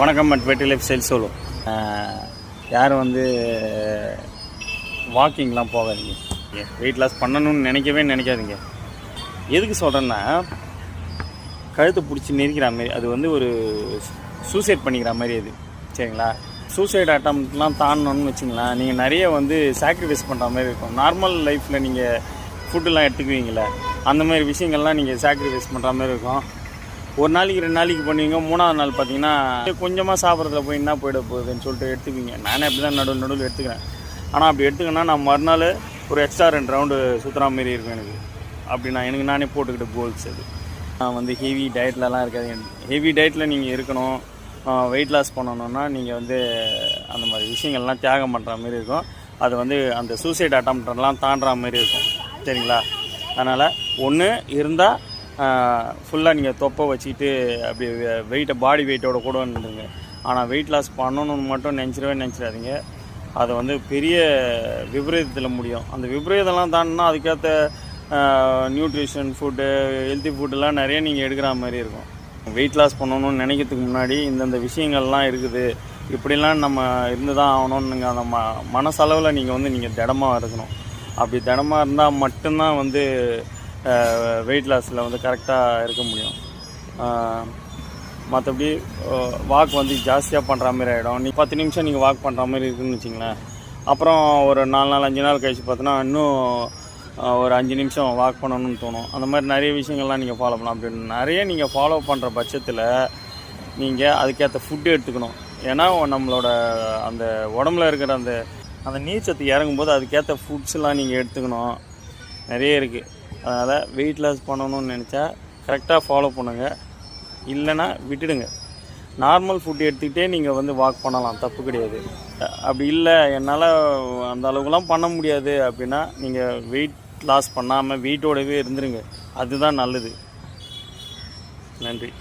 வணக்கம். வெட்டி life style solo. யாரும் வாக்கிங்லாம் போகாதீங்க. வெயிட் லாஸ் பண்ணணும்னு நினைக்காதீங்க. எதுக்கு சொல்கிறேன்னா, கழுத்தை பிடிச்சி நெரிக்கிற மாதிரி அது ஒரு சூசைட் பண்ணிக்கிற மாதிரி அது. சரிங்களா? சூசைட் அட்டம்ப்ட்லாம் தாண்டணும்னு வச்சிங்களேன், நீங்கள் நிறைய சாக்ரிஃபைஸ் பண்ணுற மாதிரி இருக்கும். நார்மல் லைஃப்பில் நீங்கள் ஃபுட்டுலாம் எடுத்துக்குவீங்களே, அந்த மாதிரி விஷயங்கள்லாம் நீங்கள் சாக்ரிஃபைஸ் பண்ணுற மாதிரி இருக்கும். ஒரு நாளைக்கு 2 நாளைக்கு பண்ணுவீங்க, 3ஆவது நாள் பார்த்தீங்கன்னா கொஞ்சமாக சாப்பிட்றதுல போய் என்ன போயிட போகுதுன்னு சொல்லிட்டு எடுத்துக்குவீங்க. நானே அப்படி தான் நடுவில் எடுத்துக்கிறேன். ஆனால் அப்படி எடுத்துக்கன்னா நான் மறுநாள் ஒரு எக்ஸ்ட்ரா 2 ரவுண்டு சுற்றுற மாரி இருக்கும் எனக்கு. அப்படி எனக்கு நானே போட்டுக்கிட்ட கோல்ஸ் அது. நான் ஹெவி டயட்லலாம் இருக்காது. ஹெவி டயட்டில் நீங்கள் இருக்கணும், வெயிட் லாஸ் பண்ணணுன்னா நீங்கள் அந்த மாதிரி விஷயங்கள்லாம் தியாகம் பண்ணுற மாதிரி இருக்கும். அது அந்த சூசைட் அட்டம்ப்டெல்லாம் தாண்டுற மாதிரி இருக்கும். சரிங்களா? அதனால் ஒன்று இருந்தால் ஃபுல்லாக நீங்கள் தொப்பை வச்சுக்கிட்டு அப்படி பாடி வெயிட்டோட கூட வந்துடுங்க. ஆனால் வெயிட் லாஸ் பண்ணணுன்னு மட்டும் நினச்சிடாதீங்க. அது பெரிய விபரீதத்தில் முடியும். அந்த விபரீதம்லாம் தாண்டினா அதுக்கேற்ற நியூட்ரிஷன் ஃபுட்டு, ஹெல்த்தி ஃபுட்டெல்லாம் நிறைய நீங்கள் எடுக்கிற மாதிரி இருக்கும். வெயிட் லாஸ் பண்ணணும்னு நினைக்கிறதுக்கு முன்னாடி இந்தந்த விஷயங்கள்லாம் இருக்குது, இப்படிலாம் நம்ம இருந்து தான் ஆகணும்னு நீங்கள் அந்த மனசளவில் நீங்கள் திடமாக இருக்கணும். அப்படி திடமாக இருந்தால் மட்டும்தான் வெயிட் லாஸில் கரெக்டாக இருக்க முடியும். மற்றபடி வாக் ஜாஸ்தியாக பண்ணுற மாதிரி ஆகிடும். நீ 10 நிமிஷம் நீங்கள் வாக் பண்ணுற மாதிரி இருக்குதுன்னு வச்சிங்களேன், அப்புறம் ஒரு 4 நாள் 5 நாள் கழிச்சு பார்த்தோன்னா இன்னும் ஒரு 5 நிமிஷம் வாக் பண்ணணும்னு தோணும். அந்த மாதிரி நிறைய விஷயங்கள்லாம் நீங்கள் ஃபாலோ பண்ணலாம். அப்படி நிறைய நீங்கள் ஃபாலோ பண்ணுற பட்சத்தில் நீங்கள் அதுக்கேற்ற ஃபுட்டு எடுத்துக்கணும். ஏன்னா நம்மளோட அந்த உடம்புல இருக்கிற அந்த நீர்ச்சத்து இறங்கும்போது அதுக்கேற்ற ஃபுட்ஸ்லாம் நீங்கள் எடுத்துக்கணும். நிறைய இருக்குது. அதனால் வெயிட் லாஸ் பண்ணணும்னு நினச்சா கரெக்டாக ஃபாலோ பண்ணுங்கள், இல்லைன்னா விட்டுடுங்க. நார்மல் ஃபுட் எடுத்துக்கிட்டே நீங்கள் வாக் பண்ணலாம், தப்பு கிடையாது. அப்படி இல்லை, என்னால் அந்த அளவுக்குலாம் பண்ண முடியாது அப்படின்னா நீங்கள் வெயிட் லாஸ் பண்ணாமல் வெயிட்டோடவே இருந்துருங்க. அதுதான் நல்லது. நன்றி.